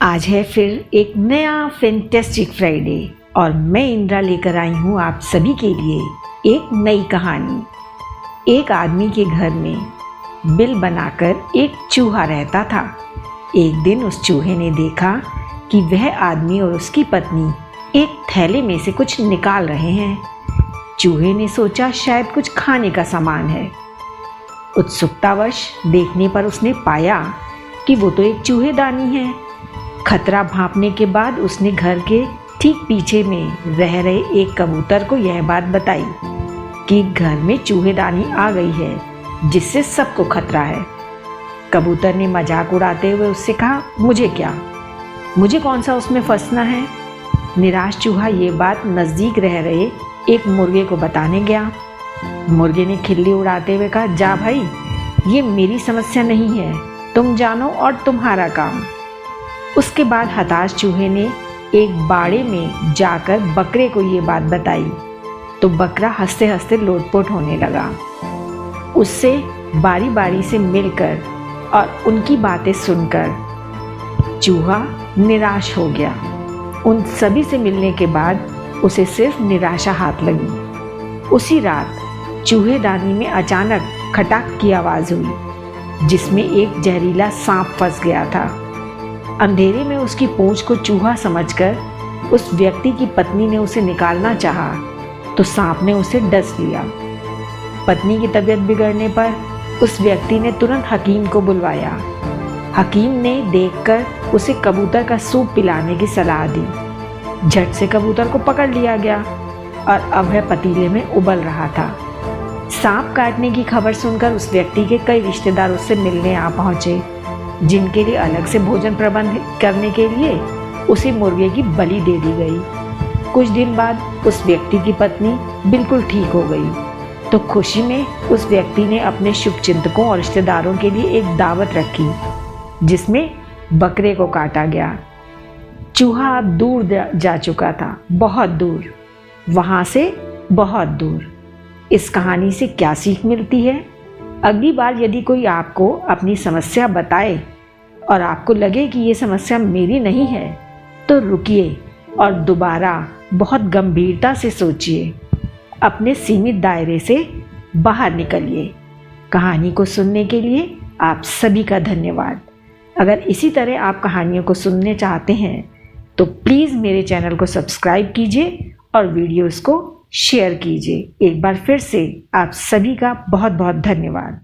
आज है फिर एक नया फैंटास्टिक फ्राइडे और मैं इंद्रा लेकर आई हूँ आप सभी के लिए एक नई कहानी। एक आदमी के घर में बिल बनाकर एक चूहा रहता था। एक दिन उस चूहे ने देखा कि वह आदमी और उसकी पत्नी एक थैले में से कुछ निकाल रहे हैं। चूहे ने सोचा शायद कुछ खाने का सामान है। उत्सुकतावश देखने पर उसने पाया कि वो तो एक चूहेदानी है। खतरा भांपने के बाद उसने घर के ठीक पीछे में रह रहे एक कबूतर को यह बात बताई कि घर में चूहेदानी आ गई है जिससे सबको खतरा है। कबूतर ने मजाक उड़ाते हुए उससे कहा, मुझे क्या, मुझे कौन सा उसमें फंसना है। निराश चूहा ये बात नज़दीक रह रहे एक मुर्गे को बताने गया। मुर्गे ने खिल्ली उड़ाते हुए कहा, जा भाई, ये मेरी समस्या नहीं है, तुम जानो और तुम्हारा काम। उसके बाद हताश चूहे ने एक बाड़े में जाकर बकरे को ये बात बताई तो बकरा हंसते हंसते लोटपोट होने लगा। उससे बारी बारी से मिलकर और उनकी बातें सुनकर चूहा निराश हो गया। उन सभी से मिलने के बाद उसे सिर्फ निराशा हाथ लगी। उसी रात चूहेदानी में अचानक खटाक की आवाज़ हुई जिसमें एक जहरीला सांप फंस गया था। अंधेरे में उसकी पूंछ को चूहा समझकर उस व्यक्ति की पत्नी ने उसे निकालना चाहा तो सांप ने उसे डस लिया। पत्नी की तबीयत बिगड़ने पर उस व्यक्ति ने तुरंत हकीम को बुलवाया। हकीम ने देखकर उसे कबूतर का सूप पिलाने की सलाह दी। झट से कबूतर को पकड़ लिया गया और अब वह पतीले में उबल रहा था। सांप काटने की खबर सुनकर उस व्यक्ति के कई रिश्तेदार उससे मिलने आ पहुंचे, जिनके लिए अलग से भोजन प्रबंध करने के लिए उसे मुर्गे की बलि दे दी गई। कुछ दिन बाद उस व्यक्ति की पत्नी बिल्कुल ठीक हो गई तो खुशी में उस व्यक्ति ने अपने शुभचिंतकों और रिश्तेदारों के लिए एक दावत रखी जिसमें बकरे को काटा गया। चूहा अब दूर जा चुका था, बहुत दूर, वहाँ से बहुत दूर। इस कहानी से क्या सीख मिलती है? अगली बार यदि कोई आपको अपनी समस्या बताए और आपको लगे कि ये समस्या मेरी नहीं है तो रुकिए और दोबारा बहुत गंभीरता से सोचिए। अपने सीमित दायरे से बाहर निकलिए। कहानी को सुनने के लिए आप सभी का धन्यवाद। अगर इसी तरह आप कहानियों को सुनने चाहते हैं तो प्लीज़ मेरे चैनल को सब्सक्राइब कीजिए और वीडियोस को शेयर कीजिए। एक बार फिर से आप सभी का बहुत बहुत धन्यवाद।